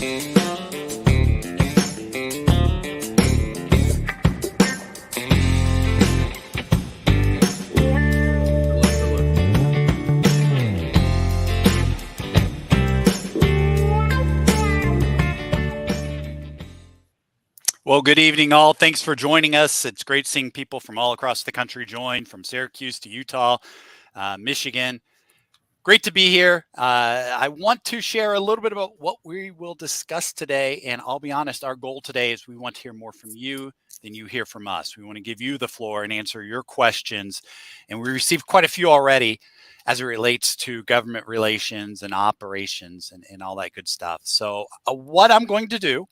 Well, good evening, all. Thanks for joining us. It's great seeing people from all across the country join, from Syracuse to Utah, Michigan. Great to be here. I want to share a little bit about what we will discuss today. And I'll be honest, our goal today is we want to hear more from you than you hear from us. We want to give you the floor and answer your questions. And we received quite a few already as it relates to government relations and operations and all that good stuff. So what I'm going to do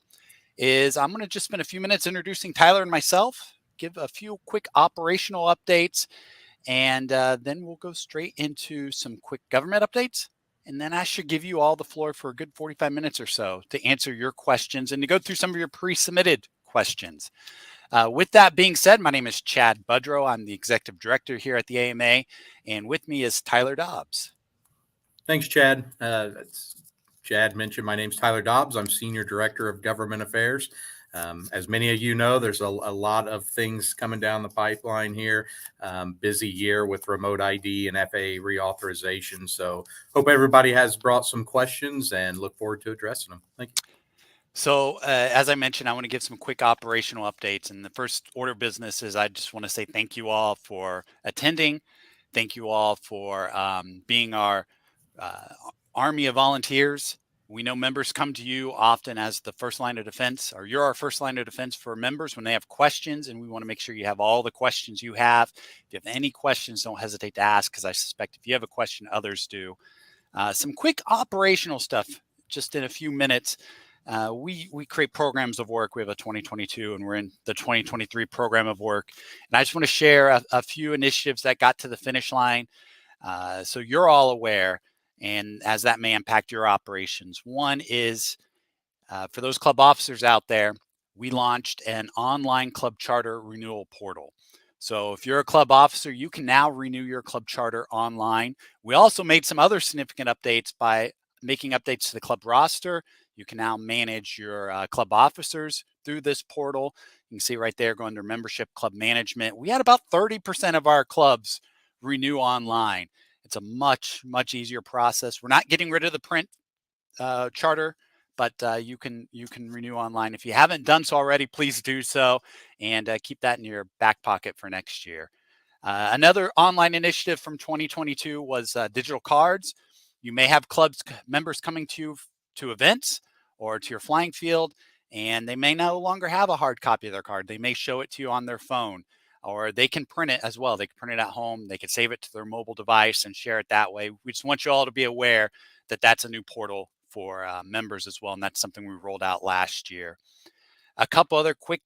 is I'm going to just spend a few minutes introducing Tyler and myself, give a few quick operational updates, and then we'll go straight into some quick government updates. And then I should give you all the floor for a good 45 minutes or so to answer your questions and to go through some of your pre-submitted questions. With that being said, my name is Chad Budrow. I'm the Executive Director here at the AMA, and with me is Tyler Dobbs. Thanks, Chad. Chad mentioned, my name's Tyler Dobbs. I'm Senior Director of Government Affairs. As many of you know, there's a lot of things coming down the pipeline here. Busy year with remote ID and FAA reauthorization. So hope everybody has brought some questions and look forward to addressing them. Thank you. So as I mentioned, I want to give some quick operational updates. And the first order of business is I just want to say thank you all for attending. Thank you all for being our army of volunteers. We know members come to you often as the first line of defense, or you're our first line of defense for members when they have questions, and we want to make sure you have all the questions you have. If you have any questions, don't hesitate to ask, because I suspect if you have a question, others do. Some quick operational stuff, just in a few minutes. We create programs of work. We have a 2022, and we're in the 2023 program of work. And I just want to share a few initiatives that got to the finish line, so you're all aware, and as that may impact your operations. One is, for those club officers out there, we launched an online club charter renewal portal. So if you're a club officer, you can now renew your club charter online. We also made some other significant updates by making updates to the club roster. You can now manage your club officers through this portal. You can see right there, go under membership, club management. We had about 30% of our clubs renew online. It's a much easier process. We're not getting rid of the print charter, but you can renew online. If you haven't done so already, please do so, and keep that in your back pocket for next year. Another online initiative from 2022 was digital cards. You may have clubs members coming to you to events or to your flying field, and they may no longer have a hard copy of their card. They may show it to you on their phone, or they can print it as well. They can print it at home. They can save it to their mobile device and share it that way. We just want you all to be aware that that's a new portal for members as well, and that's something we rolled out last year. A couple other quick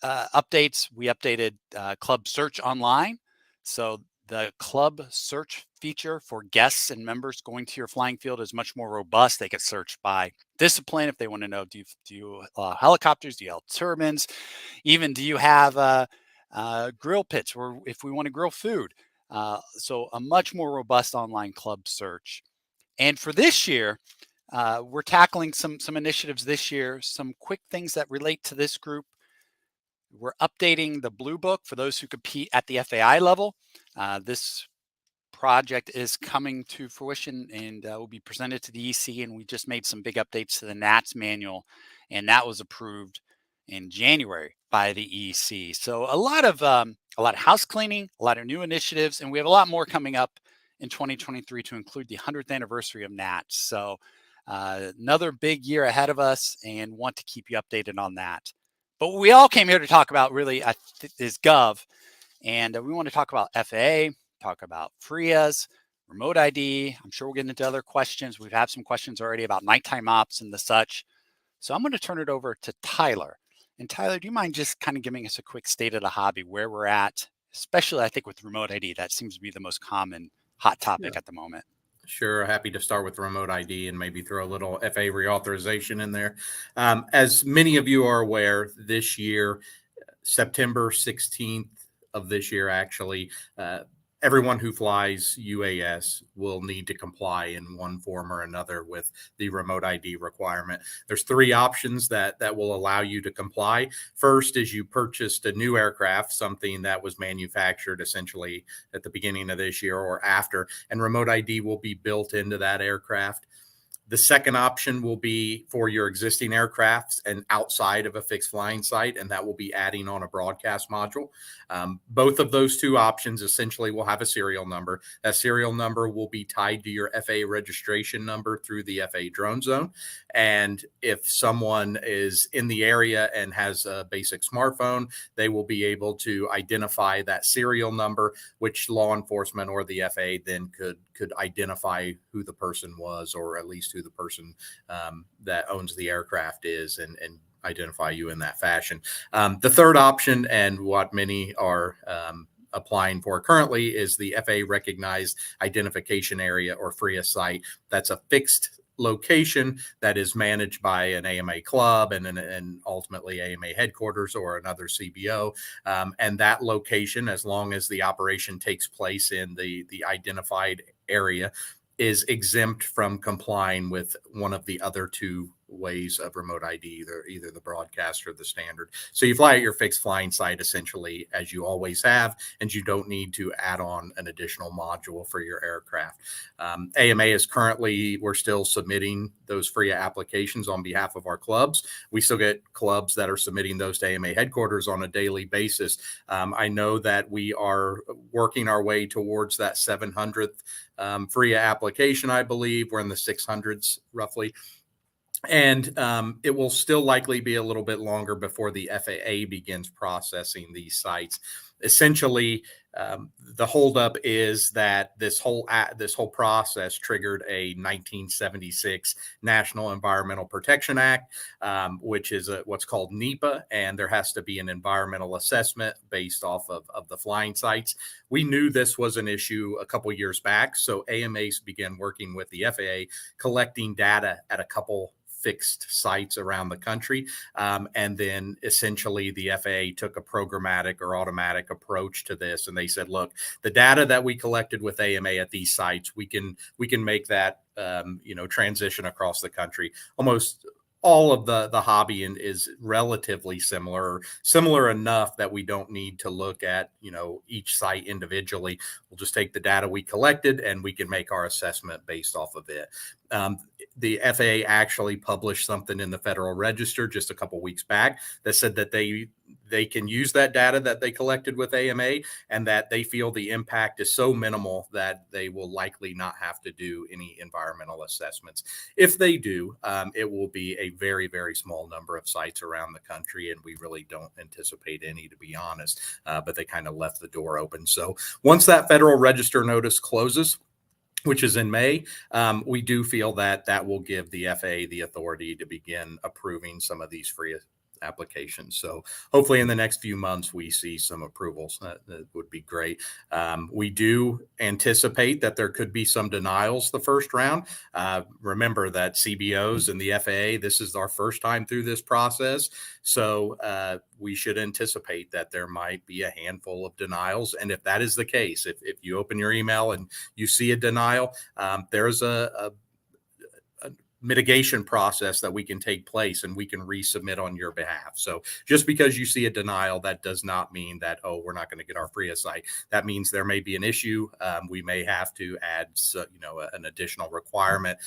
updates. We updated Club Search Online. So the Club Search feature for guests and members going to your flying field is much more robust. They can search by discipline if they want to know, do you helicopters, do you have turbines, even do you have grill pits, or if we want to grill food. So a much more robust online club search. And for this year, we're tackling some initiatives this year, some quick things that relate to this group. We're updating the Blue Book for those who compete at the FAI level. This project is coming to fruition and will be presented to the EC, and we just made some big updates to the NATS manual, and that was approved in January by the EC. So a lot of house cleaning, a lot of new initiatives, and we have a lot more coming up in 2023 to include the 100th anniversary of NATS. So another big year ahead of us, and want to keep you updated on that. But what we all came here to talk about really is Gov, and we want to talk about FAA, talk about FRIAs, remote ID. I'm sure we'll get into other questions. We've had some questions already about nighttime ops and the such. So I'm going to turn it over to Tyler. And Tyler, do you mind just kind of giving us a quick state of the hobby, where we're at, especially I think with remote ID? That seems to be the most common hot topic at the moment. Sure. Happy to start with remote ID and maybe throw a little FAA reauthorization in there. As many of you are aware, this year, September 16th of this year, actually, everyone who flies UAS will need to comply in one form or another with the remote ID requirement. There's three options that will allow you to comply. First is you purchased a new aircraft, something that was manufactured essentially at the beginning of this year or after, and remote ID will be built into that aircraft. The second option will be for your existing aircrafts and outside of a fixed flying site, and that will be adding on a broadcast module. Both of those two options essentially will have a serial number. That serial number will be tied to your FAA registration number through the FAA drone zone. And if someone is in the area and has a basic smartphone, they will be able to identify that serial number, which law enforcement or the FAA then could identify who the person was, or at least who the person that owns the aircraft is, and identify you in that fashion. The third option, and what many are applying for currently, is the FAA recognized identification area or FRIA site. That's a fixed location that is managed by an AMA club and ultimately AMA headquarters or another CBO. And that location, as long as the operation takes place in the identified area, is exempt from complying with one of the other two ways of remote ID, either the broadcast or the standard. So you fly at your fixed flying site essentially as you always have, and you don't need to add on an additional module for your aircraft. AMA is currently, we're still submitting those FRIA applications on behalf of our clubs. We still get clubs that are submitting those to AMA headquarters on a daily basis. I know that we are working our way towards that 700th FRIA application. I believe we're in the 600s roughly. And it will still likely be a little bit longer before the FAA begins processing these sites. Essentially, the holdup is that this whole process triggered a 1976 National Environmental Protection Act, which is what's called NEPA, and there has to be an environmental assessment based off of the flying sites. We knew this was an issue a couple years back, so AMAs began working with the FAA, collecting data at a couple fixed sites around the country. And then essentially the FAA took a programmatic or automatic approach to this. And they said, look, the data that we collected with AMA at these sites, we can make that, transition across the country. Almost all of the hobby is relatively similar enough that we don't need to look at, each site individually. We'll just take the data we collected and we can make our assessment based off of it. The FAA actually published something in the Federal Register just a couple weeks back that said that they can use that data that they collected with AMA, and that they feel the impact is so minimal that they will likely not have to do any environmental assessments. If they do, it will be a very, very small number of sites around the country, and we really don't anticipate any, to be honest, but they kind of left the door open. So once that Federal Register notice closes, which is in May, we do feel that will give the FAA the authority to begin approving some of these FRIA applications. So hopefully in the next few months, we see some approvals. That would be great. We do anticipate that there could be some denials the first round. Remember that CBOs and the FAA, this is our first time through this process. So we should anticipate that there might be a handful of denials. And if that is the case, if you open your email and you see a denial, there's a mitigation process that we can take place, and we can resubmit on your behalf. So just because you see a denial, that does not mean that, oh, we're not going to get our FRIA site. That means there may be an issue. We may have to add, an additional requirement,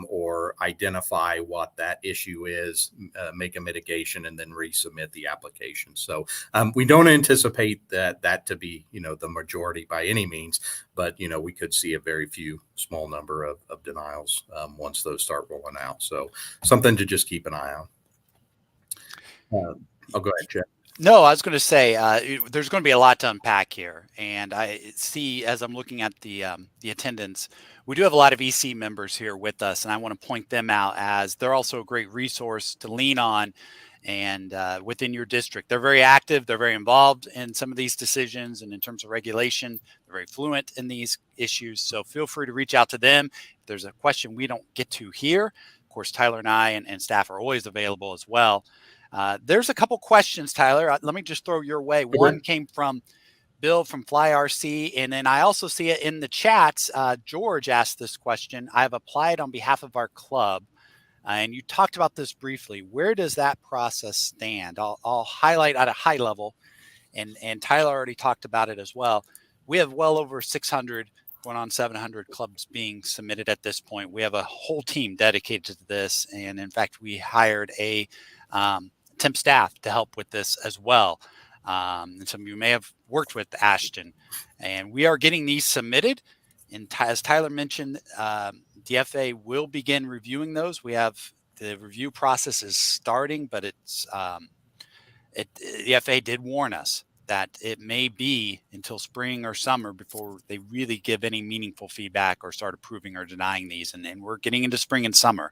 or identify what that issue is, make a mitigation, and then resubmit the application. So we don't anticipate that to be, the majority by any means, but, we could see a very small number of denials once those start rolling out. So something to just keep an eye on. I'll go ahead, Jeff. No, I was going to say there's going to be a lot to unpack here, and I see as I'm looking at the attendance, we do have a lot of EC members here with us, and I want to point them out as they're also a great resource to lean on. And within your district, they're very active, they're very involved in some of these decisions, and in terms of regulation, they're very fluent in these issues. So feel free to reach out to them. If there's a question we don't get to here, of course, Tyler and I and staff are always available as well. There's a couple questions, Tyler. Let me just throw your way. One came from Bill from FlyRC, and then I also see it in the chats. George asked this question. I've applied on behalf of our club, and you talked about this briefly. Where does that process stand? I'll highlight at a high level, and Tyler already talked about it as well. We have well over 600, going on 700 clubs being submitted at this point. We have a whole team dedicated to this, and in fact, we hired a temp staff to help with this as well. And some of you may have worked with Ashton, and we are getting these submitted. And as Tyler mentioned, the FAA will begin reviewing those. We have the review process is starting, but the FAA did warn us that it may be until spring or summer before they really give any meaningful feedback or start approving or denying these. And we're getting into spring and summer.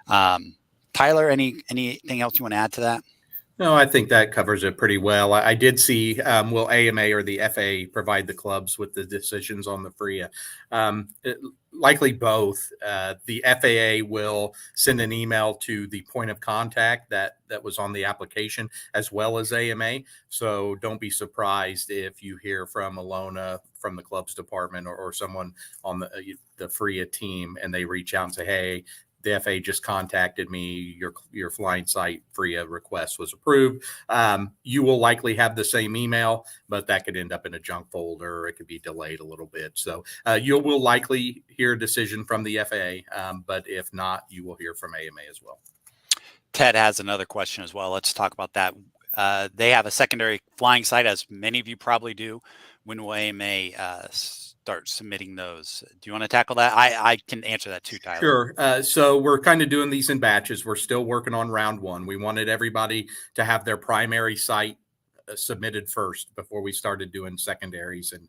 Tyler, anything else you want to add to that? No, I think that covers it pretty well. I did see, will AMA or the FAA provide the clubs with the decisions on the FRIA? Likely both. The FAA will send an email to the point of contact that was on the application, as well as AMA. So don't be surprised if you hear from Alona, from the clubs department, or someone on the FRIA team, and they reach out and say, hey, the FAA just contacted me. Your flying site FRIA request was approved. You will likely have the same email, but that could end up in a junk folder. It could be delayed a little bit. So you will likely hear a decision from the FAA, but if not, you will hear from AMA as well. Ted has another question as well. Let's talk about that. They have a secondary flying site, as many of you probably do. When will AMA start submitting those? Do you want to tackle that? I can answer that too, Tyler. Sure. So we're kind of doing these in batches. We're still working on round one. We wanted everybody to have their primary site submitted first before we started doing secondaries and,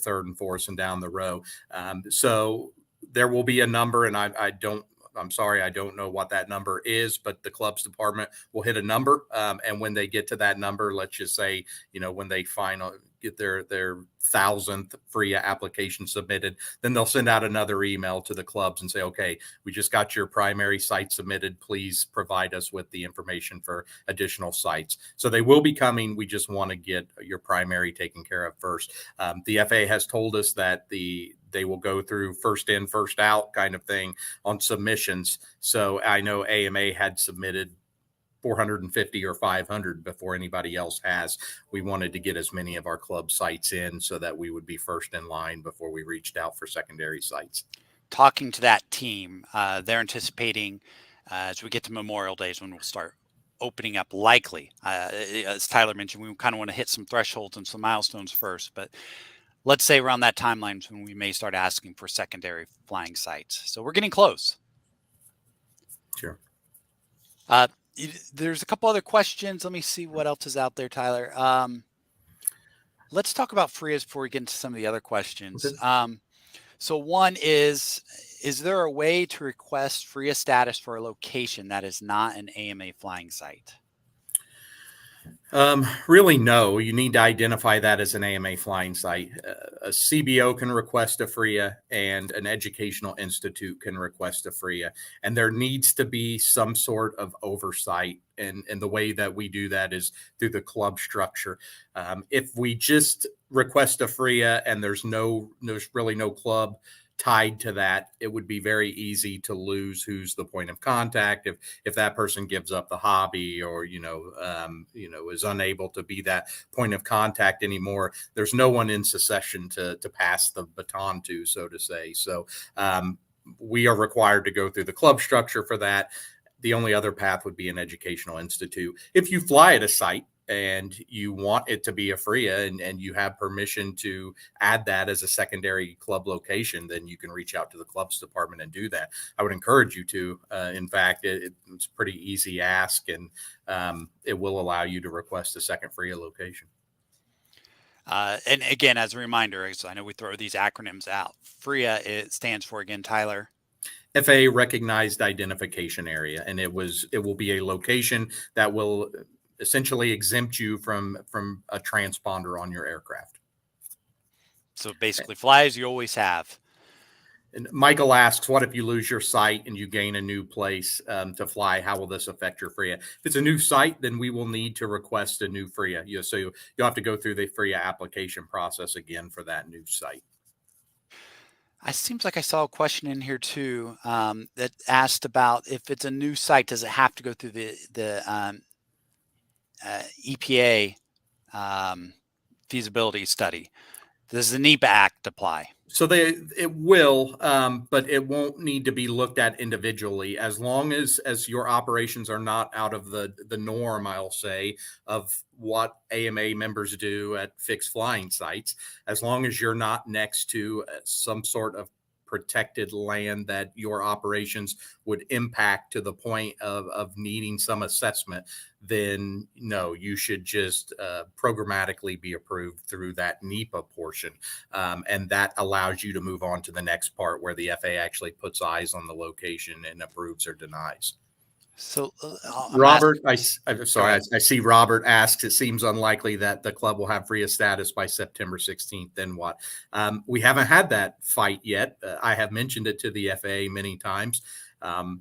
third and fourth and down the row. So there will be a number, and I'm sorry, I don't know what that number is, but the clubs department will hit a number. And when they get to that number, let's just say, when they get their 1,000th FRIA application submitted, then they'll send out another email to the clubs and say, okay, we just got your primary site submitted. Please provide us with the information for additional sites. So they will be coming. We just want to get your primary taken care of first. The FAA has told us that they will go through first in, first out kind of thing on submissions. So I know AMA had submitted 450 or 500 before anybody else has. We wanted to get as many of our club sites in so that we would be first in line before we reached out for secondary sites. Talking to that team, they're anticipating as we get to Memorial Days when we'll start opening up likely. As Tyler mentioned, we kind of want to hit some thresholds and some milestones first, but let's say around that timeline when we may start asking for secondary flying sites. So we're getting close. Sure. There's a couple other questions. Let me see what else is out there, Tyler. Let's talk about FRIAs before we get into some of the other questions. Okay. So one is there a way to request FRIA status for a location that is not an AMA flying site? Really, no. You need to identify that as an AMA flying site. A CBO can request a FRIA, and an educational institute can request a FRIA. And there needs to be some sort of oversight. And the way that we do that is through the club structure. If we just request a FRIA and there's really no club tied to that, it would be very easy to lose who's the point of contact if that person gives up the hobby or is unable to be that point of contact anymore. There's no one in succession to pass the baton to, so to say. So we are required to go through the club structure for that. The only other path would be an educational institute. If you fly at a site and you want it to be a FRIA and you have permission to add that as a secondary club location, then you can reach out to the clubs department and do that. I would encourage you to. In fact, it's a pretty easy ask, and it will allow you to request a second FRIA location. And again, as a reminder, so I know we throw these acronyms out. FRIA, it stands for, again, Tyler? FAA Recognized Identification Area, and it will be a location that will essentially exempt you from a transponder on your aircraft. So basically fly as you always have. And Michael asks, what if you lose your site and you gain a new place to fly? How will this affect your FRIA? If it's a new site, then we will need to request a new FRIA. So you'll have to go through the FRIA application process again for that new site. It seems like I saw a question in here too that asked about if it's a new site, does it have to go through the EPA feasibility study? Does the NEPA Act apply? So it will, but it won't need to be looked at individually as long as your operations are not out of the norm, I'll say, of what AMA members do at fixed flying sites. As long as you're not next to some sort of protected land that your operations would impact to the point of needing some assessment, then no, you should just programmatically be approved through that NEPA portion. And that allows you to move on to the next part where the FAA actually puts eyes on the location and approves or denies. So Robert, I'm sorry, I I see Robert asks, it seems unlikely that the club will have FRIA status by September 16th. Then what? We haven't had that fight yet. I have mentioned it to the FAA many times. I'll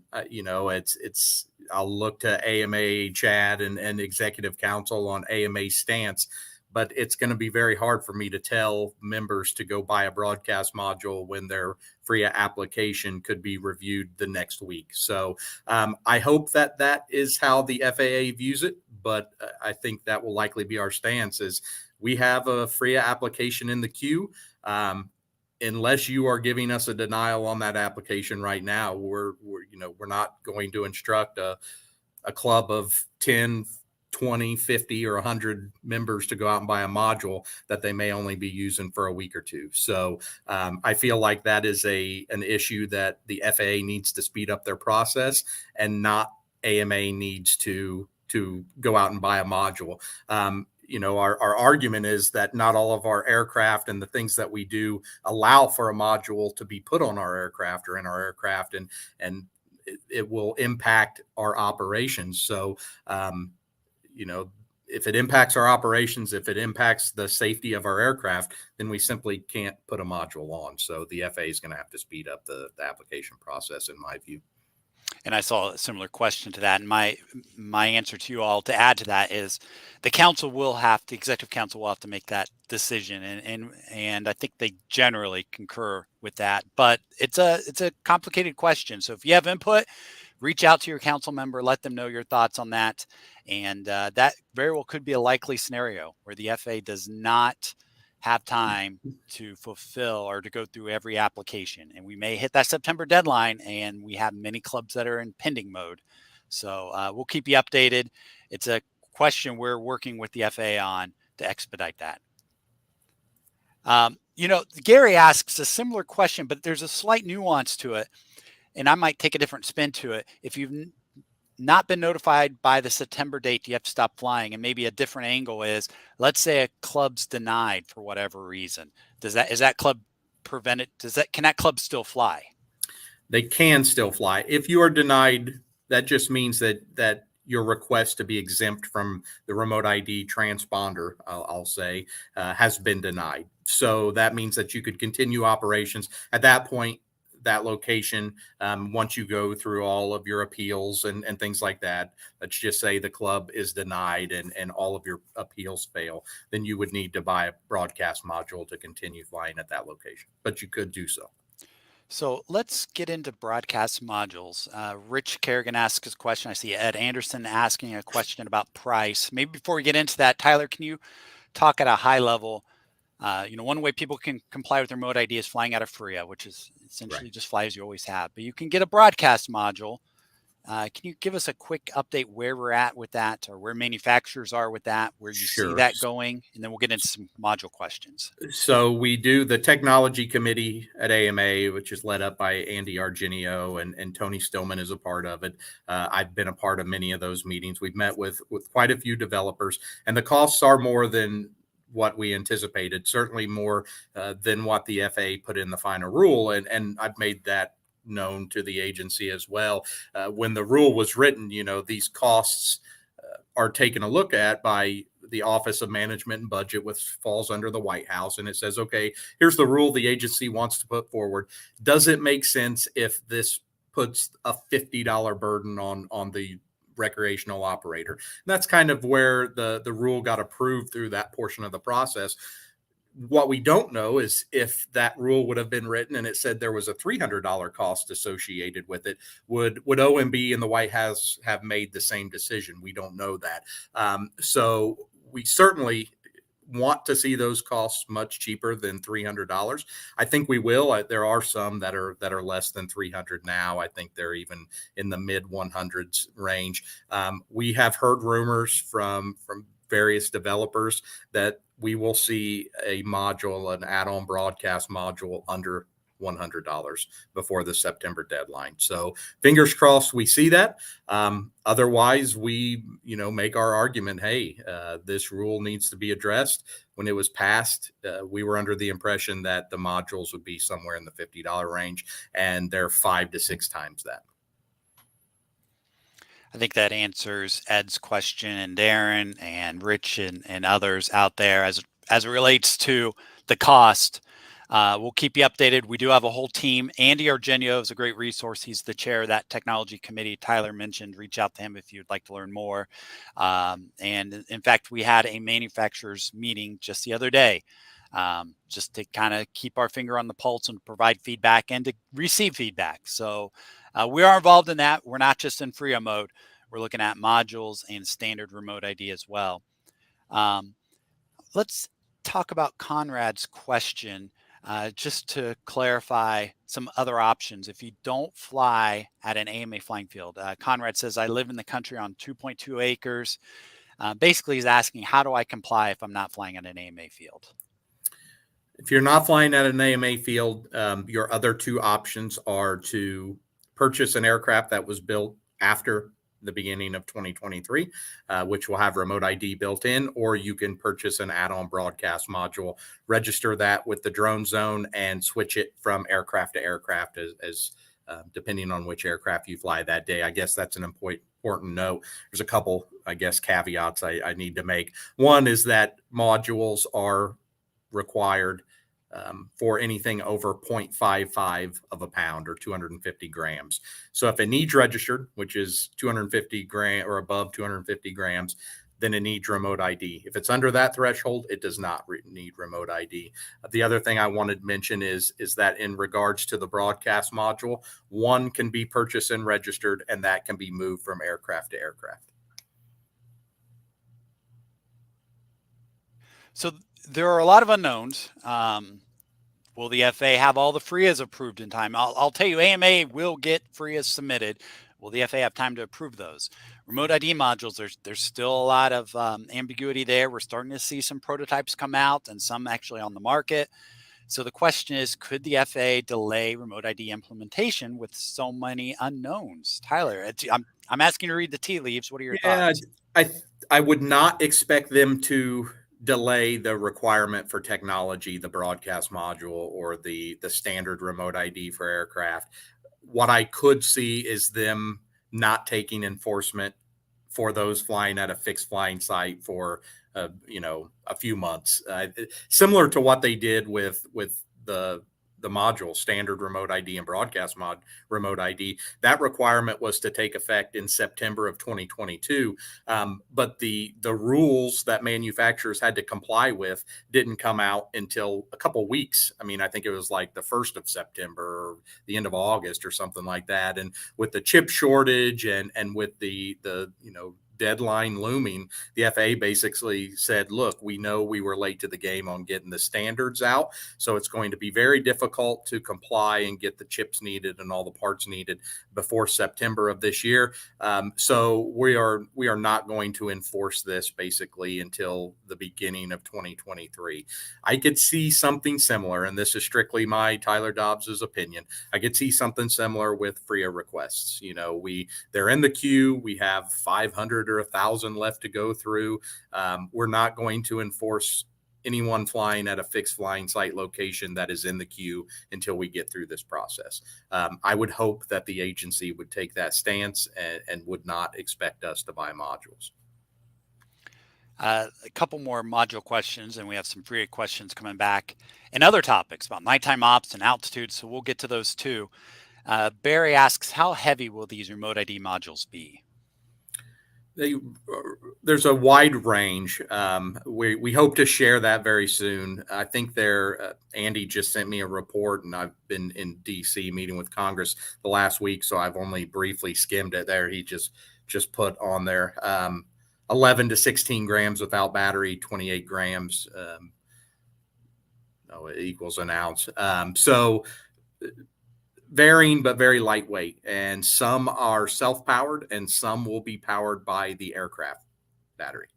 look to AMA, Chad, and executive council on AMA stance, but it's going to be very hard for me to tell members to go buy a broadcast module when their FRIA application could be reviewed the next week. So I hope that is how the FAA views it, but I think that will likely be our stance is we have a FRIA application in the queue. Unless you are giving us a denial on that application right now, we're not going to instruct a club of 10, 20, 50, or 100 members to go out and buy a module that they may only be using for a week or two. So I feel like that is an issue that the FAA needs to speed up their process, and not AMA needs to go out and buy a module. Our argument is that not all of our aircraft and the things that we do allow for a module to be put on our aircraft or in our aircraft, and it will impact our operations. So, if it impacts our operations, if it impacts the safety of our aircraft, then we simply can't put a module on. So the FAA is going to have to speed up the application process, in my view. And I saw a similar question to that. And my answer to you all to add to that is the executive council will have to make that decision. And I think they generally concur with that. But it's a complicated question. So if you have input, reach out to your council member, let them know your thoughts on that. And that very well could be a likely scenario where the FAA does not have time to fulfill or to go through every application. And we may hit that September deadline, and we have many clubs that are in pending mode. So we'll keep you updated. It's a question we're working with the FAA on to expedite that. Gary asks a similar question, but there's a slight nuance to it, and I might take a different spin to it. If you've not been notified by the September date, you have to stop flying. And maybe a different angle is, let's say a club's denied for whatever reason. Is that club prevented? Can that club still fly? They can still fly. If you are denied, that just means that your request to be exempt from the remote ID transponder, I'll say, has been denied. So that means that you could continue operations at that point. That location, once you go through all of your appeals and things like that, let's just say the club is denied and all of your appeals fail, then you would need to buy a broadcast module to continue flying at that location, but you could do so. So let's get into broadcast modules. Rich Kerrigan asks his question. I see Ed Anderson asking a question about price. Maybe before we get into that, Tyler, can you talk at a high level? One way people can comply with their remote ID is flying out of FRIA, which is essentially just fly as you always have. But you can get a broadcast module. Can you give us a quick update where we're at with that, or where manufacturers are with that, where you see that going? And then we'll get into some module questions. So we do the technology committee at AMA, which is led up by Andy Argenio, and Tony Stillman is a part of it. I've been a part of many of those meetings. We've met with quite a few developers, and the costs are more than what we anticipated, certainly more than what the FAA put in the final rule. And I've made that known to the agency as well. When the rule was written, these costs are taken a look at by the Office of Management and Budget, which falls under the White House, and it says, okay, here's the rule the agency wants to put forward. Does it make sense if this puts a $50 burden on the recreational operator? And that's kind of where the rule got approved through that portion of the process. What we don't know is if that rule would have been written and it said there was a $300 cost associated with it, would OMB and the White House have made the same decision? We don't know that. So we certainly want to see those costs much cheaper than $300. I think we will. There are some that are less than 300 now. I think they're even in the mid 100s range. We have heard rumors from various developers that we will see a module, an add-on broadcast module under $100 before the September deadline. So fingers crossed we see that. Otherwise, we make our argument. Hey, this rule needs to be addressed. When it was passed, we were under the impression that the modules would be somewhere in the $50 range, and they're 5 to 6 times that. I think that answers Ed's question, and Darren and Rich and others out there as it relates to the cost. We'll keep you updated. We do have a whole team. Andy Argenio is a great resource. He's the chair of that technology committee Tyler mentioned. Reach out to him if you'd like to learn more. And in fact, we had a manufacturers meeting just the other day, just to kind of keep our finger on the pulse and provide feedback and to receive feedback. So we are involved in that. We're not just in FRIA mode. We're looking at modules and standard remote ID as well. Let's talk about Conrad's question, just to clarify some other options. If you don't fly at an AMA flying field, Conrad says, I live in the country on 2.2 acres. Basically, he's asking, how do I comply if I'm not flying at an AMA field? If you're not flying at an AMA field, your other two options are to purchase an aircraft that was built after the beginning of 2023, which will have remote ID built in, or you can purchase an add-on broadcast module, register that with the drone zone, and switch it from aircraft to aircraft as depending on which aircraft you fly that day. I guess that's an important note. There's a couple, I guess, caveats I need to make. One is that modules are required for anything over 0.55 of a pound or 250 grams. So if it needs registered, which is 250 grams or above 250 grams, then it needs remote ID. If it's under that threshold, it does not need remote ID. The other thing I wanted to mention is that in regards to the broadcast module, one can be purchased and registered, and that can be moved from aircraft to aircraft. So there are a lot of unknowns. Will the FAA have all the FRIAs approved in time? I'll tell you, AMA will get FRIAs submitted. Will the FAA have time to approve those? Remote ID modules, there's still a lot of ambiguity there. We're starting to see some prototypes come out and some actually on the market. So the question is, could the FAA delay remote ID implementation with so many unknowns? Tyler, I'm asking you to read the tea leaves. What are your thoughts? I would not expect them to delay the requirement for technology, the broadcast module or the standard remote ID for aircraft. What I could see is them not taking enforcement for those flying at a fixed flying site for a few months, similar to what they did with the module, standard remote ID and broadcast remote ID. That requirement was to take effect in September of 2022. But the rules that manufacturers had to comply with didn't come out until a couple weeks. I mean, I think it was like the 1st of September or the end of August or something like that. And with the chip shortage and with the deadline looming, the FAA basically said, look, we know we were late to the game on getting the standards out, so it's going to be very difficult to comply and get the chips needed and all the parts needed before September of this year. So we are not going to enforce this basically until the beginning of 2023. I could see something similar, and this is strictly my Tyler Dobbs's opinion. I could see something similar with FRIA requests. They're in the queue. We have 500 or 1,000 left to go through. We're not going to enforce anyone flying at a fixed flying site location that is in the queue until we get through this process. I would hope that the agency would take that stance and would not expect us to buy modules. A couple more module questions, and we have some FRIA questions coming back and other topics about nighttime ops and altitude. So we'll get to those too. Barry asks, how heavy will these remote ID modules be? They, there's a wide range. We hope to share that very soon. I think Andy just sent me a report, and I've been in DC meeting with Congress the last week, so I've only briefly skimmed it there. He just put on there 11 to 16 grams without battery, 28 grams. No, it equals an ounce. So varying, but very lightweight. And some are self-powered and some will be powered by the aircraft battery.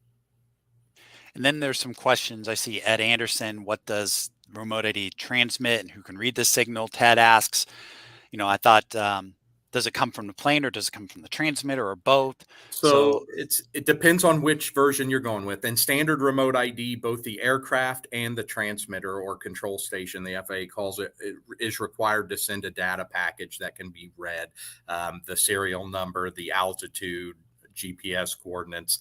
And then there's some questions. I see Ed Anderson, what does remote ID transmit and who can read the signal? Ted asks, I thought, does it come from the plane or does it come from the transmitter or both? So it depends on which version you're going with. In standard remote ID, both the aircraft and the transmitter or control station, the FAA calls it, is required to send a data package that can be read, the serial number, the altitude, GPS coordinates.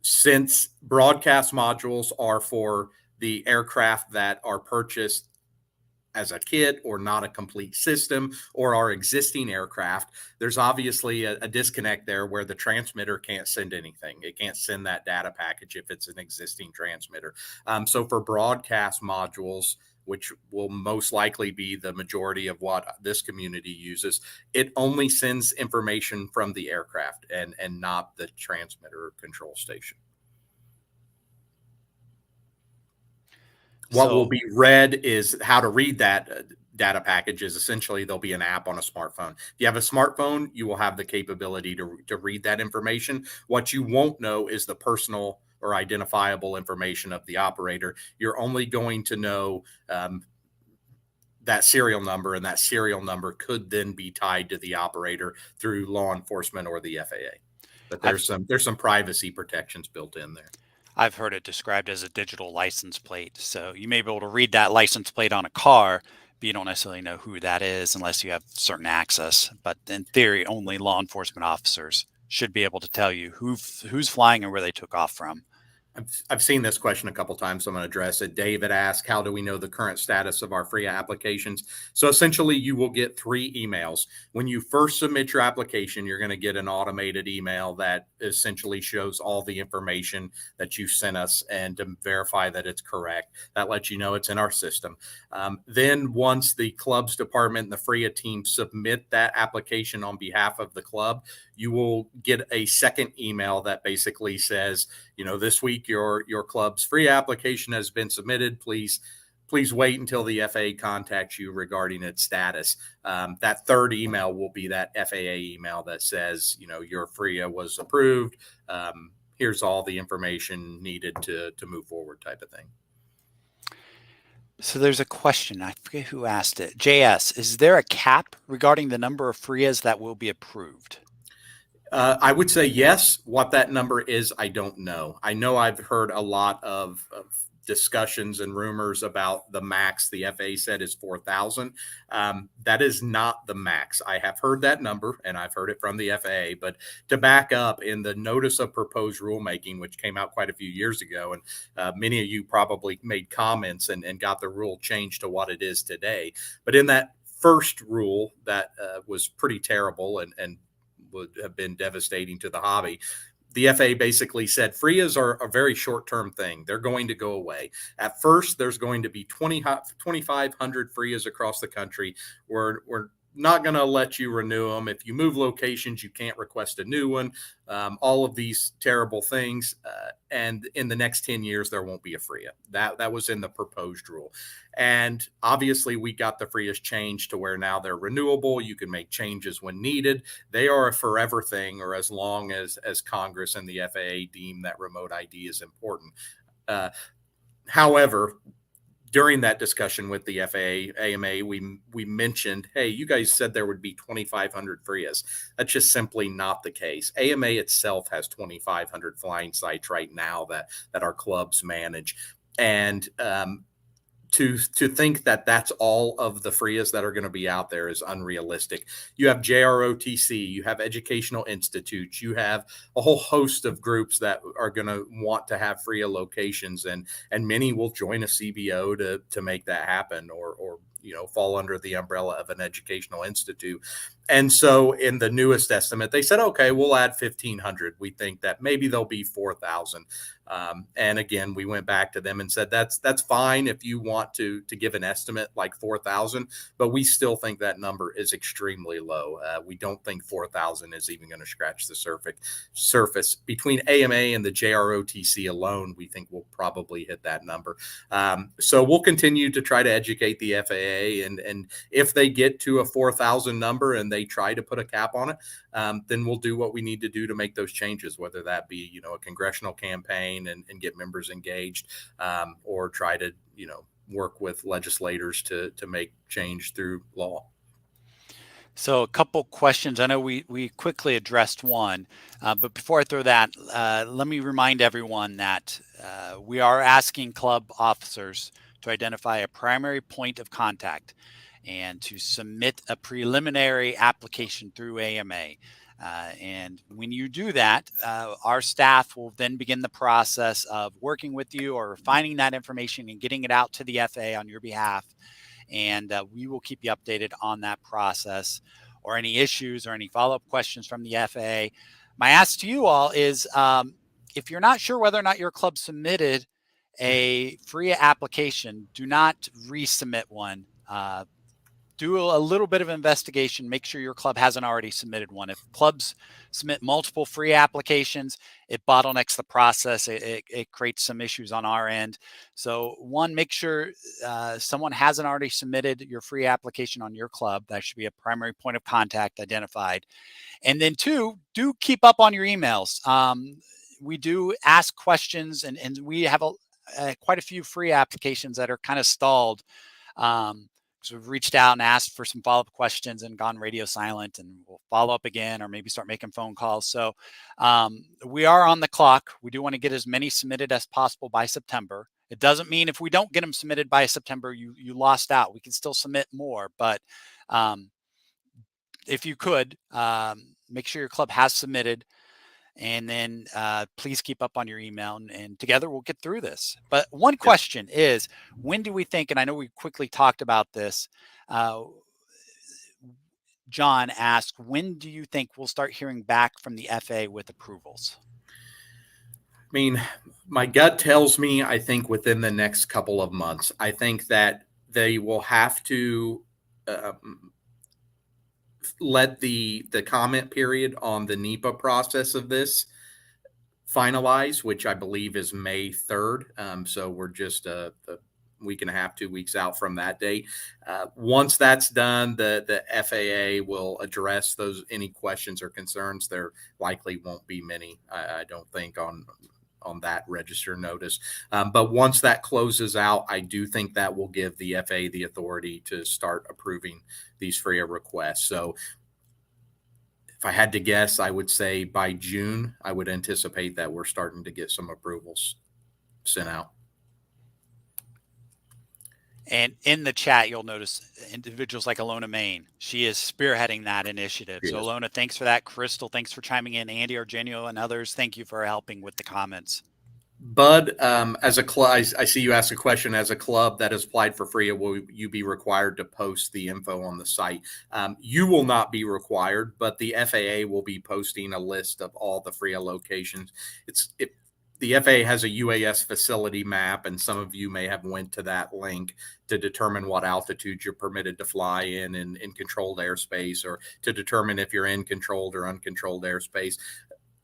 Since broadcast modules are for the aircraft that are purchased as a kit or not a complete system or our existing aircraft, there's obviously a disconnect there where the transmitter can't send anything. It can't send that data package if it's an existing transmitter. So for broadcast modules, which will most likely be the majority of what this community uses, it only sends information from the aircraft and not the transmitter or control station. What will be read is how to read that data package. Is essentially there'll be an app on a smartphone. If you have a smartphone, you will have the capability to read that information. What you won't know is the personal or identifiable information of the operator. You're only going to know that serial number, and that serial number could then be tied to the operator through law enforcement or the FAA. But there's some privacy protections built in there. I've heard it described as a digital license plate. So you may be able to read that license plate on a car, but you don't necessarily know who that is unless you have certain access. But in theory, only law enforcement officers should be able to tell you who's flying and where they took off from. I've seen this question a couple times, so I'm going to address it. David asked, how do we know the current status of our FRIA applications? So essentially, you will get 3 emails. When you first submit your application, you're going to get an automated email that essentially shows all the information that you sent us and to verify that it's correct. That lets you know it's in our system. Then once the clubs department and the FRIA team submit that application on behalf of the club, you will get a second email that basically says, this week your club's FRIA application has been submitted. Please wait until the FAA contacts you regarding its status. That third email will be that FAA email that says, your FRIA was approved. Here's all the information needed to move forward, type of thing. So there's a question. I forget who asked it. JS, is there a cap regarding the number of FRIAs that will be approved? I would say yes. What that number is, I don't know. I know I've heard a lot of discussions and rumors about the max the FAA said is 4,000. That is not the max. I have heard that number and I've heard it from the FAA, but to back up, in the notice of proposed rulemaking, which came out quite a few years ago, and many of you probably made comments and got the rule changed to what it is today. But in that first rule that was pretty terrible and would have been devastating to the hobby, the FAA basically said FRIAs are a very short-term thing. They're going to go away. At first, there's going to be 2,500 FRIAs across the country. We're not going to let you renew them. If you move locations, you can't request a new one. All of these terrible things. And in the next 10 years, there won't be a FRIA. That was in the proposed rule. And obviously, we got the FRIAs changed to where now they're renewable. You can make changes when needed. They are a forever thing, or as long as Congress and the FAA deem that remote ID is important. However, during that discussion with the FAA, AMA, we mentioned, hey, you guys said there would be 2,500 FRIAs. That's just simply not the case. AMA itself has 2,500 flying sites right now that our clubs manage. And to think that that's all of the FRIAs that are going to be out there is unrealistic. You have JROTC, you have educational institutes, you have a whole host of groups that are going to want to have FRIA locations, and many will join a CBO to make that happen, or fall under the umbrella of an educational institute. And so in the newest estimate, they said, okay, we'll add 1,500. We think that maybe there'll be 4,000. And again, we went back to them and said, that's fine if you want to give an estimate like 4,000, but we still think that number is extremely low. We don't think 4,000 is even going to scratch the surface. Between AMA and the JROTC alone, we think we'll probably hit that number. So we'll continue to try to educate the FAA, and if they get to a 4,000 number and they try to put a cap on it, then we'll do what we need to do to make those changes, whether that be, a congressional campaign and get members engaged, or try to, work with legislators to make change through law. So a couple questions. I know we quickly addressed one, but before I throw that, let me remind everyone that we are asking club officers to identify a primary point of contact and to submit a preliminary application through AMA. And when you do that, our staff will then begin the process of working with you or finding that information and getting it out to the FAA on your behalf. And we will keep you updated on that process, or any issues or any follow-up questions from the FAA. My ask to you all is, if you're not sure whether or not your club submitted a FRIA application, do not resubmit one. Do a little bit of investigation. Make sure your club hasn't already submitted one. If clubs submit multiple FRIA applications, it bottlenecks the process. It creates some issues on our end. So one, make sure someone hasn't already submitted your FRIA application on your club. That should be a primary point of contact identified. And then two, do keep up on your emails. We do ask questions, and we have quite a few FRIA applications that are kind of stalled. So we've reached out and asked for some follow-up questions and gone radio silent, and we'll follow up again or maybe start making phone calls. So we are on the clock. We do want to get as many submitted as possible by September. It doesn't mean if we don't get them submitted by September, you lost out. We can still submit more, but if you could, make sure your club has submitted. And then please keep up on your email, and together we'll get through this. But one question is, when do we think, and I know we quickly talked about this, John asked, when do you think we'll start hearing back from the FAA with approvals? I mean, my gut tells me, I think within the next couple of months. I think that they will have to let the comment period on the NEPA process of this finalize, which I believe is May 3rd. So we're just a week and a half, 2 weeks out from that date. Once that's done, the FAA will address any questions or concerns. There likely won't be many, I don't think, on that register notice. But once that closes out, I do think that will give the FAA the authority to start approving these FRIA requests. So if I had to guess, I would say by June, I would anticipate that we're starting to get some approvals sent out. And in the chat, you'll notice individuals like Alona Main. She is spearheading that initiative. So Alona, thanks for that. Crystal, thanks for chiming in. Andy, Argenio, and others, thank you for helping with the comments. Bud, as a club, I see you asked a question. As a club that has applied for FRIA, will you be required to post the info on the site? You will not be required, but the FAA will be posting a list of all the FRIA locations. The FAA has a UAS facility map, and some of you may have went to that link to determine what altitude you're permitted to fly in controlled airspace, or to determine if you're in controlled or uncontrolled airspace.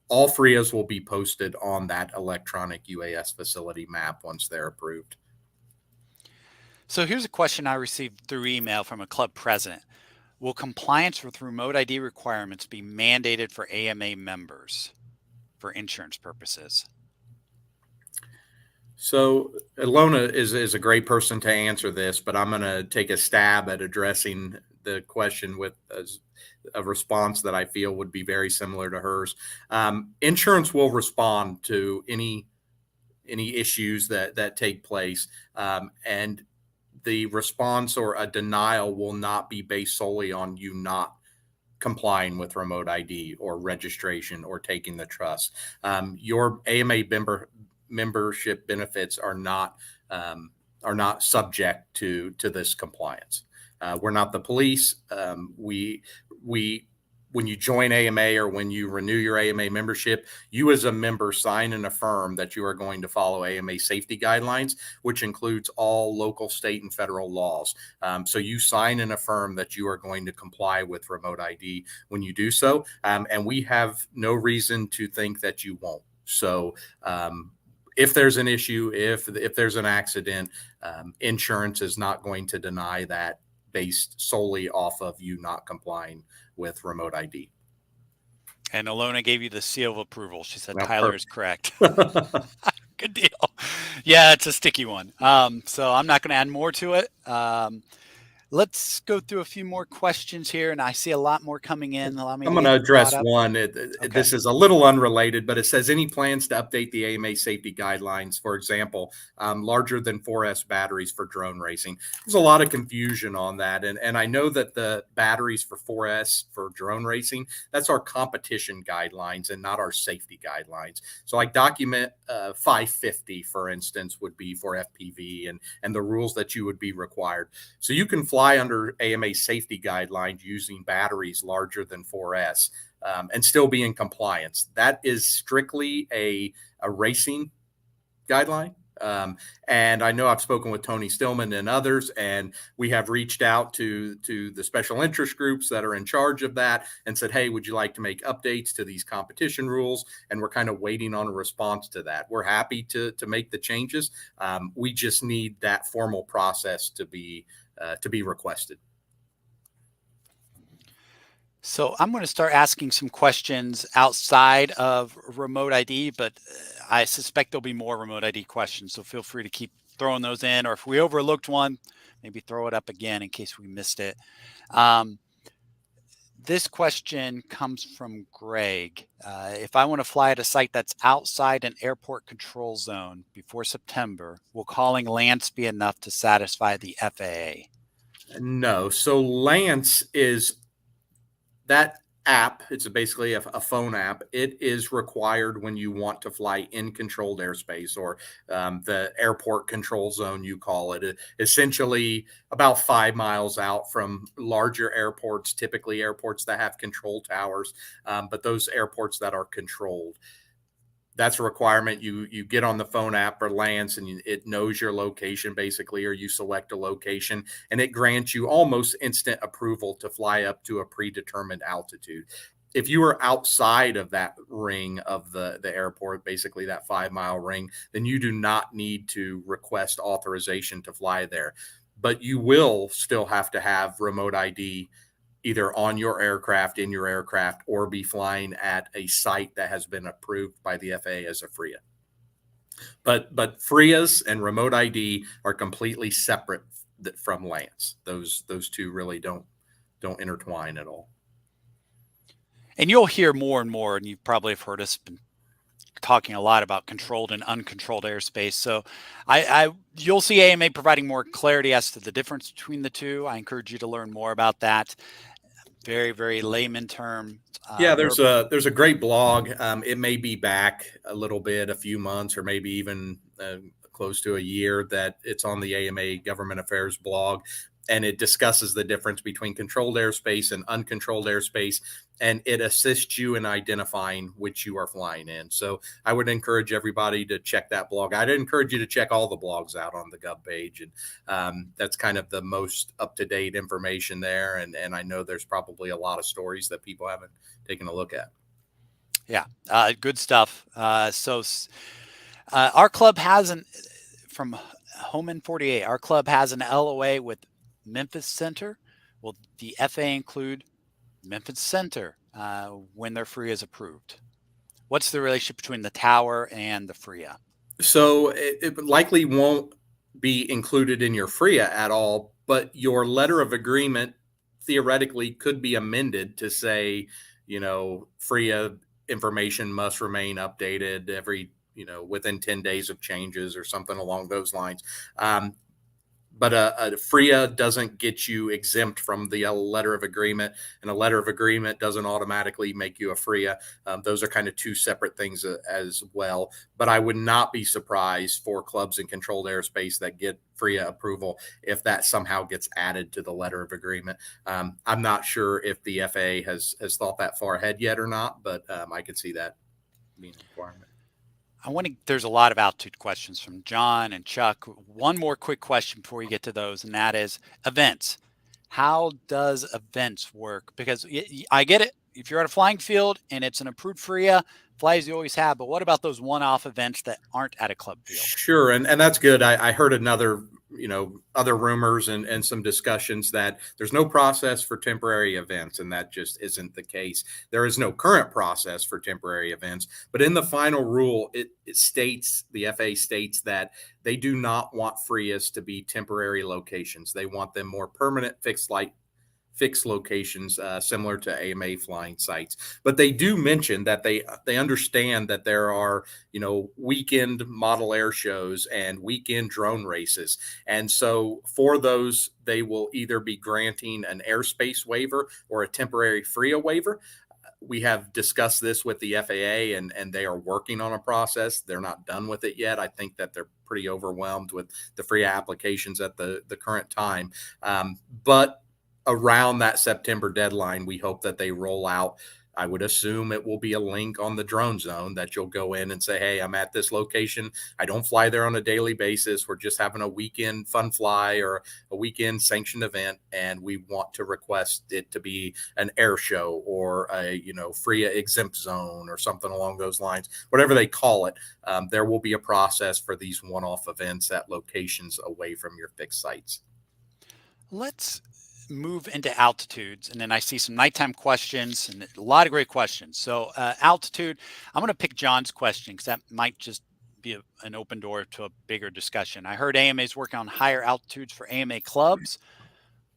All FRIAs will be posted on that electronic UAS facility map once they're approved. So here's a question I received through email from a club president. Will compliance with remote ID requirements be mandated for AMA members for insurance purposes? So Alona is a great person to answer this, but I'm going to take a stab at addressing the question with a response that I feel would be very similar to hers. Insurance will respond to any issues that take place, and the response or a denial will not be based solely on you not complying with remote ID or registration or taking the trust. Your AMA membership benefits are not subject to this compliance. We're not the police. We when you join AMA or when you renew your AMA membership, you as a member sign and affirm that you are going to follow AMA safety guidelines, which includes all local, state, and federal laws. So you sign and affirm that you are going to comply with remote ID when you do so. And we have no reason to think that you won't. So if there's an issue, if there's an accident, insurance is not going to deny that based solely off of you not complying with remote ID. And Alona gave you the seal of approval. She said Well, Tyler is correct. Good deal. Yeah, it's a sticky one. So I'm not going to add more to it. Let's go through a few more questions here, and I see a lot more coming in. Allow me I'm to going get to you caught address up. one. This is a little unrelated, but it says any plans to update the AMA safety guidelines, for example, larger than 4S batteries for drone racing. There's a lot of confusion on that. And I know that the batteries for 4S for drone racing, that's our competition guidelines and not our safety guidelines. So like document 550, for instance, would be for FPV and the rules that you would be required. So you can fly under AMA safety guidelines using batteries larger than 4S and still be in compliance. That is strictly a racing guideline. And I know I've spoken with Tony Stillman and others, and we have reached out to the special interest groups that are in charge of that and said, hey, would you like to make updates to these competition rules? And we're kind of waiting on a response to that. We're happy to make the changes. We just need that formal process to be requested. So I'm going to start asking some questions outside of remote ID, but I suspect there'll be more remote ID questions. So feel free to keep throwing those in, or if we overlooked one, maybe throw it up again in case we missed it. This question comes from Greg. If I want to fly at a site that's outside an airport control zone before September, will calling Lance be enough to satisfy the FAA? No. So Lance is that app. It's basically a phone app. It is required when you want to fly in controlled airspace or the airport control zone, you call it. Essentially about 5 miles out from larger airports, typically airports that have control towers, but those airports that are controlled. That's a requirement. You get on the phone app for Lance and it knows your location basically, or you select a location and it grants you almost instant approval to fly up to a predetermined altitude. If you are outside of that ring of the airport, basically that 5 mile ring, then you do not need to request authorization to fly there. But you will still have to have remote ID either on your aircraft, in your aircraft, or be flying at a site that has been approved by the FAA as a FRIA. But FRIAs and remote ID are completely separate from Lance. Those two really don't intertwine at all. And you'll hear more and more, and you probably have heard us been talking a lot about controlled and uncontrolled airspace. So you'll see AMA providing more clarity as to the difference between the two. I encourage you to learn more about that. Very, very layman term. Yeah, there's a great blog. It may be back a little bit, a few months, or maybe even close to a year that it's on the AMA Government Affairs blog, and it discusses the difference between controlled airspace and uncontrolled airspace, and it assists you in identifying which you are flying in. So I would encourage everybody to check that blog. I'd encourage you to check all the blogs out on the Gov page, and that's kind of the most up-to-date information there. And I know there's probably a lot of stories that people haven't taken a look at. Yeah, good stuff. So our club has from Home in 48, our club has an LOA with Memphis Center. Will the FAA include Memphis Center when their FRIA is approved? What's the relationship between the tower and the FRIA? So it likely won't be included in your FRIA at all, but your letter of agreement theoretically could be amended to say, FRIA information must remain updated every, within 10 days of changes or something along those lines. but a FRIA doesn't get you exempt from the letter of agreement, and a letter of agreement doesn't automatically make you a FRIA. Those are kind of two separate things as well. But I would not be surprised for clubs in controlled airspace that get FRIA approval if that somehow gets added to the letter of agreement. I'm not sure if the FAA has thought that far ahead yet or not, but I could see that being a requirement. There's a lot of altitude questions from John and Chuck. One more quick question before we get to those, and that is events. How does events work? Because I get it. If you're at a flying field and it's an approved FRIA, flies you always have. But what about those one-off events that aren't at a club field? Sure, and that's good. I heard another, other rumors and some discussions that there's no process for temporary events, and that just isn't the case. There is no current process for temporary events, but in the final rule, it states, the FAA states, that they do not want FRIAs to be temporary locations. They want them more permanent, fixed locations, similar to AMA flying sites. But they do mention that they understand that there are, weekend model air shows and weekend drone races, and so for those they will either be granting an airspace waiver or a temporary FRIA waiver. We have discussed this with the FAA, and they are working on a process. They're not done with it yet. I think that they're pretty overwhelmed with the FRIA applications at the current time. But around that September deadline, we hope that they roll out. I would assume it will be a link on the drone zone that you'll go in and say, hey, I'm at this location. I don't fly there on a daily basis. We're just having a weekend fun fly or a weekend sanctioned event, and we want to request it to be an air show or a, FRIA exempt zone or something along those lines, whatever they call it. There will be a process for these one-off events at locations away from your fixed sites. Let's move into altitudes, and then I see some nighttime questions and a lot of great questions. So altitude, I'm going to pick John's question because that might just be an open door to a bigger discussion. I heard AMA is working on higher altitudes for AMA clubs.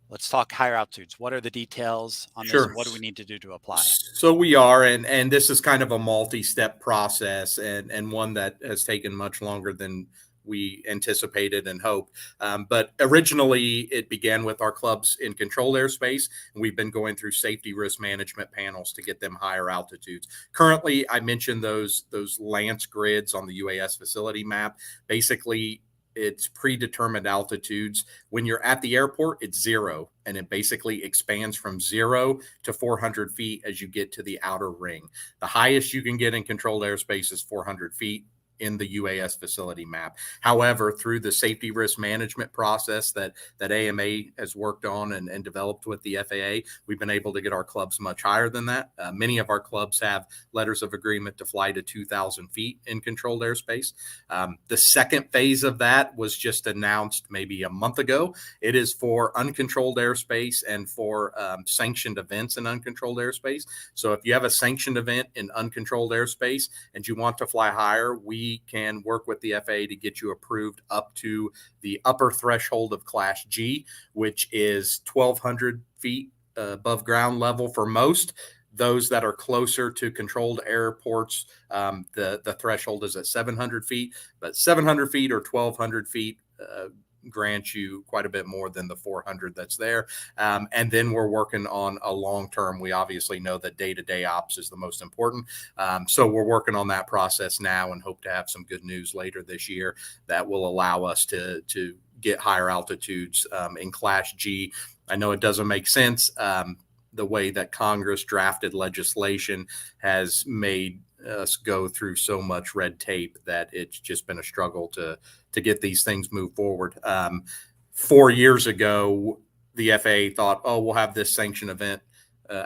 Let's talk higher altitudes. What are the details on this? Sure. What do we need to do to apply? So we are, and this is kind of a multi-step process, and one that has taken much longer than we anticipated and hoped. But originally, it began with our clubs in controlled airspace, and we've been going through safety risk management panels to get them higher altitudes. Currently, I mentioned those Lance grids on the UAS facility map. Basically, it's predetermined altitudes. When you're at the airport, it's zero, and it basically expands from 0 to 400 feet as you get to the outer ring. The highest you can get in controlled airspace is 400 feet in the UAS facility map. However, through the safety risk management process that AMA has worked on and developed with the FAA, we've been able to get our clubs much higher than that. Many of our clubs have letters of agreement to fly to 2,000 feet in controlled airspace. The second phase of that was just announced maybe a month ago. It is for uncontrolled airspace and for sanctioned events in uncontrolled airspace. So if you have a sanctioned event in uncontrolled airspace and you want to fly higher, we can work with the FAA to get you approved up to the upper threshold of Class G, which is 1,200 feet above ground level for most. Those that are closer to controlled airports, the threshold is at 700 feet, but 700 feet or 1,200 feet grants you quite a bit more than the 400 that's there. And then we're working on a long term. We obviously know that day-to-day ops is the most important. So we're working on that process now and hope to have some good news later this year that will allow us to get higher altitudes in Class G. I know it doesn't make sense. The way that Congress drafted legislation has made us go through so much red tape that it's just been a struggle to get these things moved forward. 4 years ago, the FAA thought, oh, we'll have this sanction event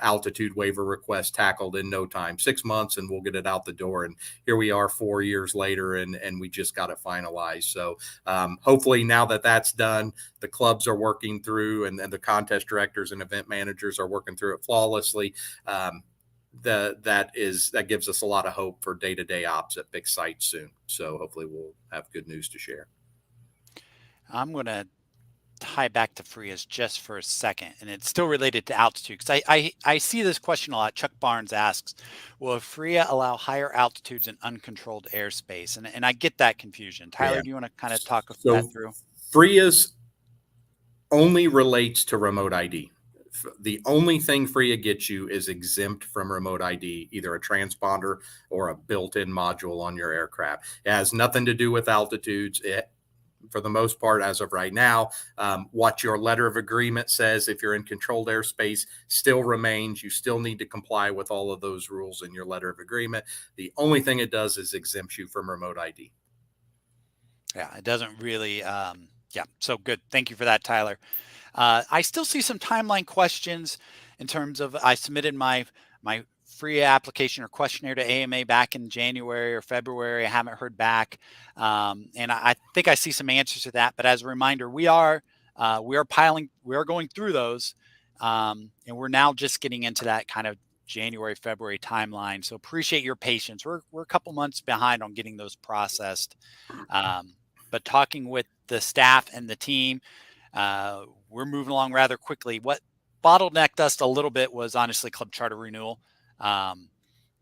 altitude waiver request tackled in no time, 6 months, and we'll get it out the door. And here we are 4 years later, and we just got it finalized. So hopefully now that that's done, the clubs are working through, and the contest directors and event managers are working through it flawlessly. That gives us a lot of hope for day-to-day ops at big sites soon. So hopefully we'll have good news to share. I'm going to tie back to FRIAs just for a second, and it's still related to altitude because I see this question a lot. Chuck Barnes asks, will FRIA allow higher altitudes in uncontrolled airspace? And I get that confusion. Tyler, Yeah. do you want to kind of talk So that through? FRIAs only relates to remote ID. The only thing FRIA gets you is exempt from remote ID, either a transponder or a built-in module on your aircraft. It has nothing to do with altitudes. For the most part, as of right now, what your letter of agreement says, if you're in controlled airspace, still remains. You still need to comply with all of those rules in your letter of agreement. The only thing it does is exempt you from remote ID. Yeah, it doesn't really. Yeah, so good. Thank you for that, Tyler. I still see some timeline questions in terms of I submitted my free application or questionnaire to AMA back in January or February. I haven't heard back, and I think I see some answers to that. But as a reminder, we are going through those, and we're now just getting into that kind of January February timeline. So appreciate your patience. We're a couple months behind on getting those processed, but talking with the staff and the team. We're moving along rather quickly. What bottlenecked us a little bit was honestly club charter renewal. Um,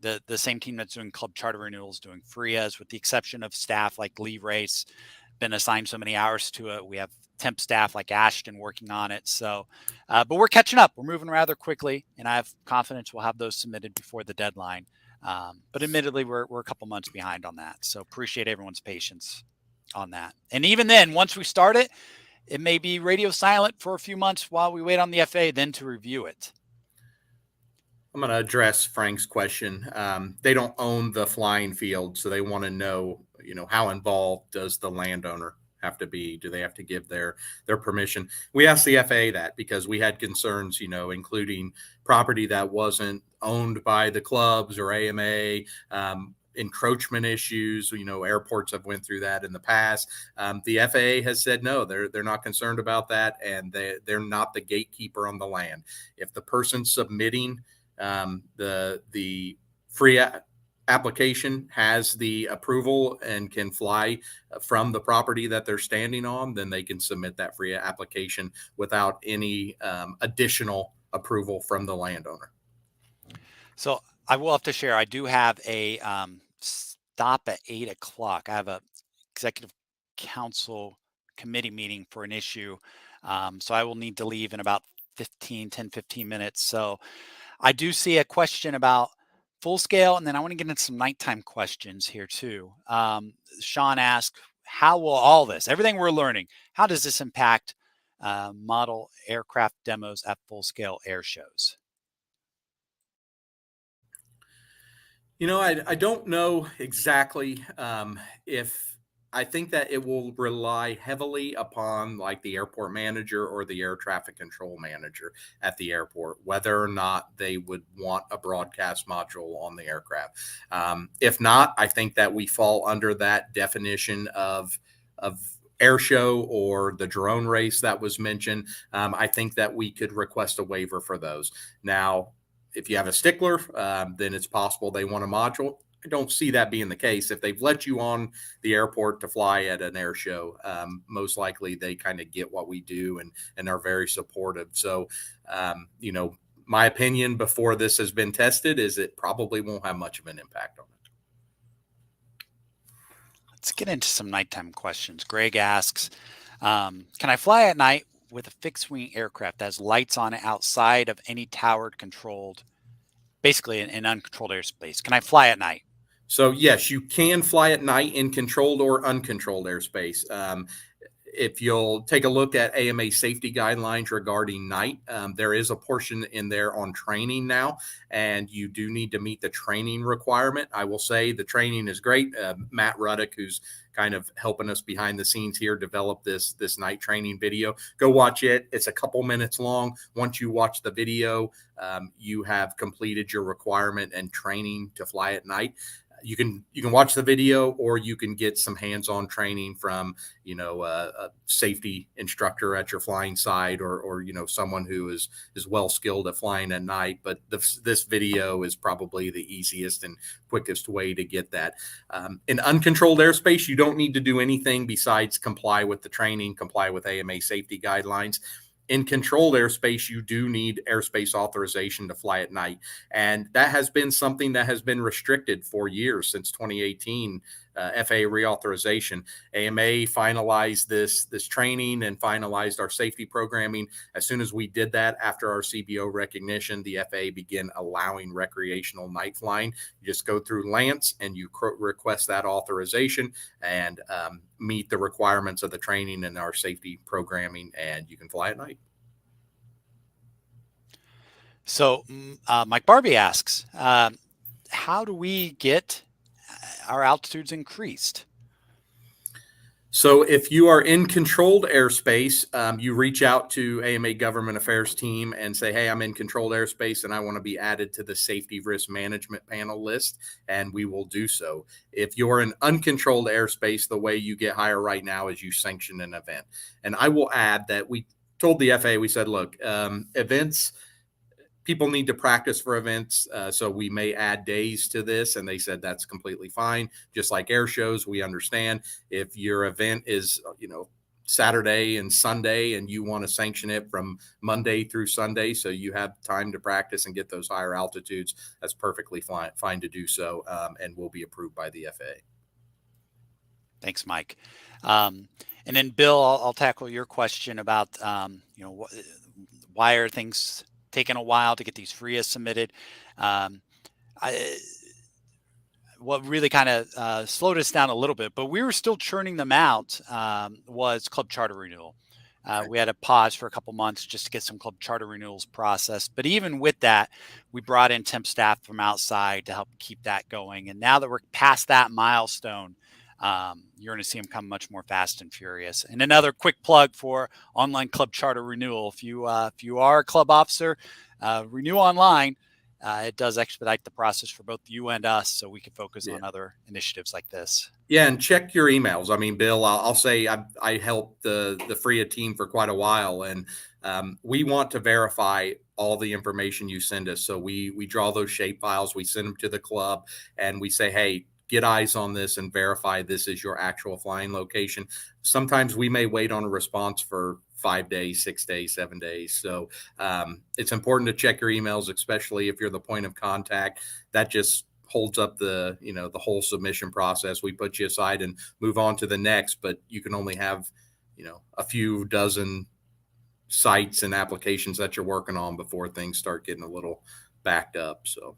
the same team that's doing club charter renewals doing FRIAs, with the exception of staff like Lee Race, been assigned so many hours to it. We have temp staff like Ashton working on it. So, but we're catching up. We're moving rather quickly, and I have confidence we'll have those submitted before the deadline. But admittedly, we're a couple months behind on that. So appreciate everyone's patience on that. And even then, once we start it, it may be radio silent for a few months while we wait on the FAA, then to review it. I'm going to address Frank's question. They don't own the flying field, so they want to know, how involved does the landowner have to be? Do they have to give their permission? We asked the FAA that because we had concerns, including property that wasn't owned by the clubs or AMA, encroachment issues. Airports have went through that in the past. The FAA has said no, they're not concerned about that, and they're not the gatekeeper on the land. If the person submitting the FRIA application has the approval and can fly from the property that they're standing on, then they can submit that FRIA application without any additional approval from the landowner. So I will have to share, I do have a stop at 8 o'clock. I have a executive council committee meeting for an issue. So I will need to leave in about 15 minutes. So I do see a question about full scale, and then I want to get into some nighttime questions here too. Sean asked, how will all this, everything we're learning, how does this impact model aircraft demos at full scale air shows? I don't know exactly if I think that it will rely heavily upon like the airport manager or the air traffic control manager at the airport, whether or not they would want a broadcast module on the aircraft. If not, I think that we fall under that definition of air show or the drone race that was mentioned. I think that we could request a waiver for those. Now, if you have a stickler, then it's possible they want a module. I don't see that being the case. If they've let you on the airport to fly at an air show, most likely they kind of get what we do and are very supportive. So, my opinion before this has been tested is it probably won't have much of an impact on it. Let's get into some nighttime questions. Greg asks, can I fly at night with a fixed wing aircraft that has lights on it outside of any towered controlled, basically in uncontrolled airspace? Can I fly at night? So yes, you can fly at night in controlled or uncontrolled airspace. If you'll take a look at AMA safety guidelines regarding night, there is a portion in there on training now, and you do need to meet the training requirement. I will say the training is great. Matt Ruddick, who's kind of helping us behind the scenes here, develop this night training video. Go watch it. It's a couple minutes long. Once you watch the video, you have completed your requirement and training to fly at night. You can watch the video, or you can get some hands-on training from a safety instructor at your flying site, or someone who is well skilled at flying at night. But this video is probably the easiest and quickest way to get that. In uncontrolled airspace, you don't need to do anything besides comply with the training, comply with AMA safety guidelines. In controlled airspace, you do need airspace authorization to fly at night. And that has been something that has been restricted for years since 2018. FAA reauthorization. AMA finalized this training and finalized our safety programming. As soon as we did that, after our CBO recognition, the FAA began allowing recreational night flying. You just go through Lance and you request that authorization and meet the requirements of the training and our safety programming, and you can fly at night. So Mike Barbie asks, how do we get our altitudes increased? So if you are in controlled airspace, you reach out to AMA Government Affairs team and say, hey, I'm in controlled airspace and I want to be added to the safety risk management panel list, and we will do so. If you're in uncontrolled airspace, the way you get higher right now is you sanction an event. And I will add that we told the FAA, we said, look, events, people need to practice for events. So we may add days to this. And they said that's completely fine. Just like air shows, we understand if your event is, Saturday and Sunday and you want to sanction it from Monday through Sunday, so you have time to practice and get those higher altitudes, that's perfectly fine to do so, and will be approved by the FAA. Thanks, Mike. And then Bill, I'll tackle your question about, why are things taking a while to get these FRIA submitted? What really kind of slowed us down a little bit, but we were still churning them out, was club charter renewal. We had a pause for a couple months just to get some club charter renewals processed. But even with that, we brought in temp staff from outside to help keep that going. And now that we're past that milestone, you're going to see them come much more fast and furious. And another quick plug for online club charter renewal. If you are a club officer, renew online. It does expedite the process for both you and us, so we can focus on other initiatives like this. Yeah, and check your emails. I mean, Bill, I'll say I helped the FRIA team for quite a while, and we want to verify all the information you send us. So we draw those shape files, we send them to the club, and we say, hey, get eyes on this and verify this is your actual flying location. Sometimes we may wait on a response for 5 days, 6 days, 7 days. So it's important to check your emails, especially if you're the point of contact. That just holds up the whole submission process. We put you aside and move on to the next, but you can only have, a few dozen sites and applications that you're working on before things start getting a little backed up. So.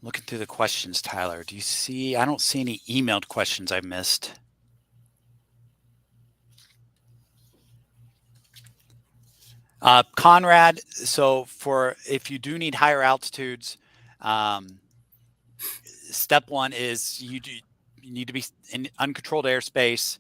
Looking through the questions, Tyler, do you see, I don't see any emailed questions I missed. Conrad, so if you do need higher altitudes, step one is you need to be in uncontrolled airspace,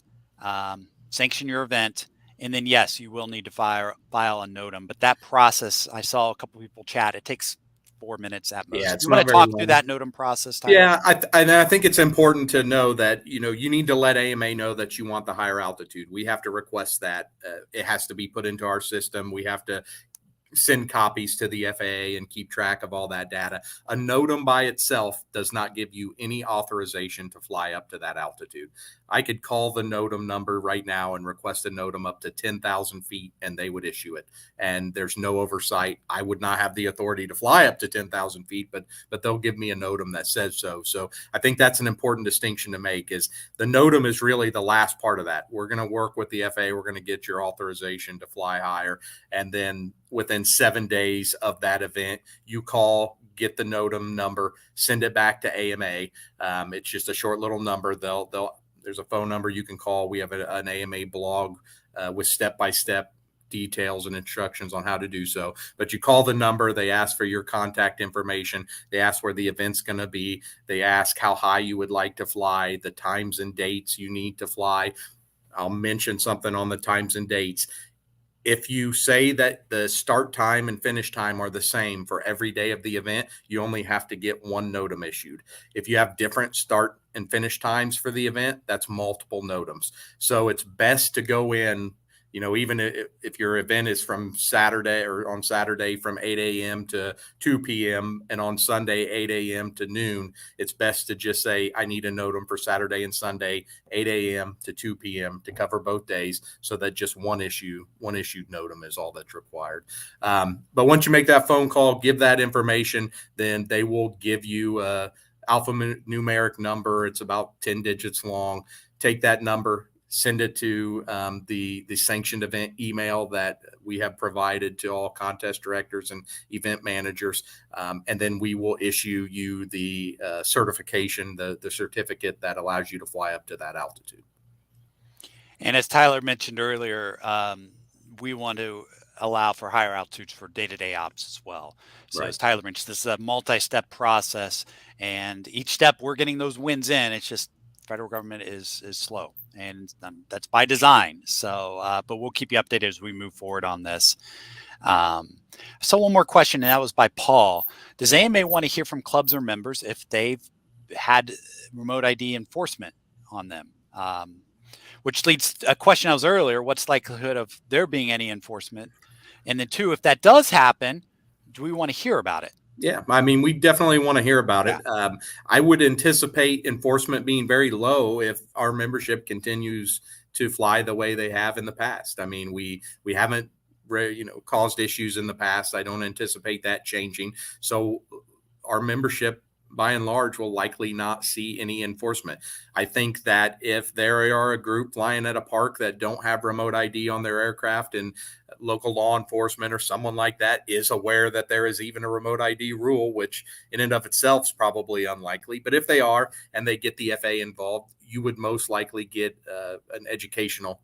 sanction your event, and then yes, you will need to file a NOTAM. But that process, I saw a couple people chat, it takes 4 minutes at most. Yeah, you want to talk through that NOTAM process, Tyler? Yeah, I think it's important to know that, you need to let AMA know that you want the higher altitude. We have to request that. It has to be put into our system. We have to send copies to the FAA and keep track of all that data. A NOTAM by itself does not give you any authorization to fly up to that altitude. I could call the NOTAM number right now and request a NOTAM up to 10,000 feet and they would issue it. And there's no oversight. I would not have the authority to fly up to 10,000 feet, but they'll give me a NOTAM that says so. So I think that's an important distinction to make, is the NOTAM is really the last part of that. We're going to work with the FAA. We're going to get your authorization to fly higher. And then within 7 days of that event, you call, get the NOTAM number, send it back to AMA. It's just a short little number. There's a phone number you can call. We have an AMA blog with step-by-step details and instructions on how to do so. But you call the number, they ask for your contact information, they ask where the event's going to be, they ask how high you would like to fly, the times and dates you need to fly. I'll mention something on the times and dates. If you say that the start time and finish time are the same for every day of the event, you only have to get one NOTAM issued. If you have different start and finish times for the event, that's multiple NOTAMs. So it's best to go in, even if your event is from Saturday or on Saturday from 8 a.m. to 2 p.m. and on Sunday, 8 a.m. to noon, it's best to just say, I need a NOTAM for Saturday and Sunday, 8 a.m. to 2 p.m. to cover both days, so that just one issued NOTAM is all that's required. But once you make that phone call, give that information, then they will give you alphanumeric number. It's about 10 digits long. Take that number, send it to the sanctioned event email that we have provided to all contest directors and event managers, and then we will issue you the certification, the certificate that allows you to fly up to that altitude. And as Tyler mentioned earlier, we want to allow for higher altitudes for day-to-day ops as well. So Right. as Tyler mentioned, this is a multi-step process, and each step we're getting those wins in. It's just federal government is slow, and that's by design. So, but we'll keep you updated as we move forward on this. So one more question, and that was by Paul. Does AMA want to hear from clubs or members if they've had remote ID enforcement on them? Which leads to a question I was earlier, what's the likelihood of there being any enforcement? And then two, if that does happen, do we want to hear about it? Yeah, I mean, we definitely want to hear about it. I would anticipate enforcement being very low if our membership continues to fly the way they have in the past. I mean, we haven't caused issues in the past. I don't anticipate that changing. So our membership by and large will likely not see any enforcement. I think that if there are a group flying at a park that don't have remote ID on their aircraft, and local law enforcement or someone like that is aware that there is even a remote ID rule, which in and of itself is probably unlikely, but if they are and they get the FAA involved, you would most likely get an educational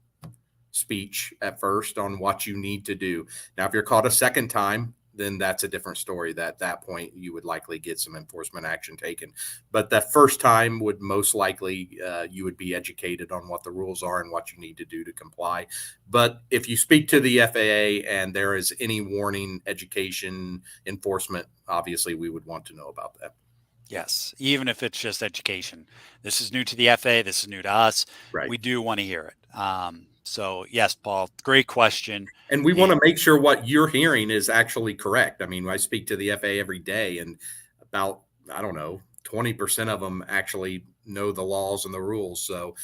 speech at first on what you need to do. Now, if you're caught a second time, then that's a different story. At that point, you would likely get some enforcement action taken. But that first time would most likely, you would be educated on what the rules are and what you need to do to comply. But if you speak to the FAA and there is any warning, education, enforcement, obviously we would want to know about that. Yes, even if it's just education. This is new to the FAA. This is new to us. Right. We do want to hear it. So yes, Paul, great question. And we want to make sure what you're hearing is actually correct. I mean, I speak to the FAA every day, and about, 20% of them actually know the laws and the rules. So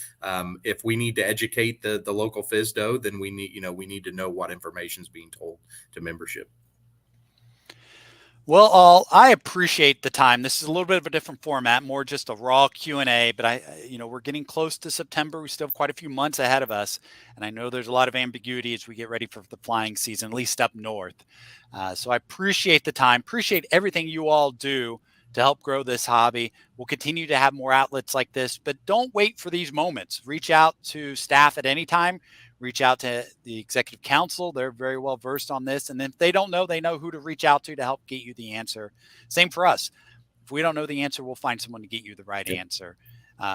if we need to educate the local FSDO, then we need to know what information is being told to membership. Well, I appreciate the time. This is a little bit of a different format, more just a raw Q&A, but we're getting close to September. We still have quite a few months ahead of us. And I know there's a lot of ambiguity as we get ready for the flying season, at least up north. So I appreciate the time, appreciate everything you all do to help grow this hobby. We'll continue to have more outlets like this, but don't wait for these moments. Reach out to staff at any time. Reach out to the executive council. They're very well versed on this. And then if they don't know, they know who to reach out to help get you the answer. Same for us. If we don't know the answer, we'll find someone to get you the right answer.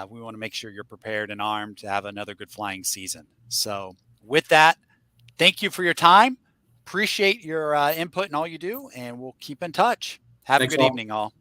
We want to make sure you're prepared and armed to have another good flying season. So with that, thank you for your time. Appreciate your input and all you do, and we'll keep in touch. Have a good evening, all.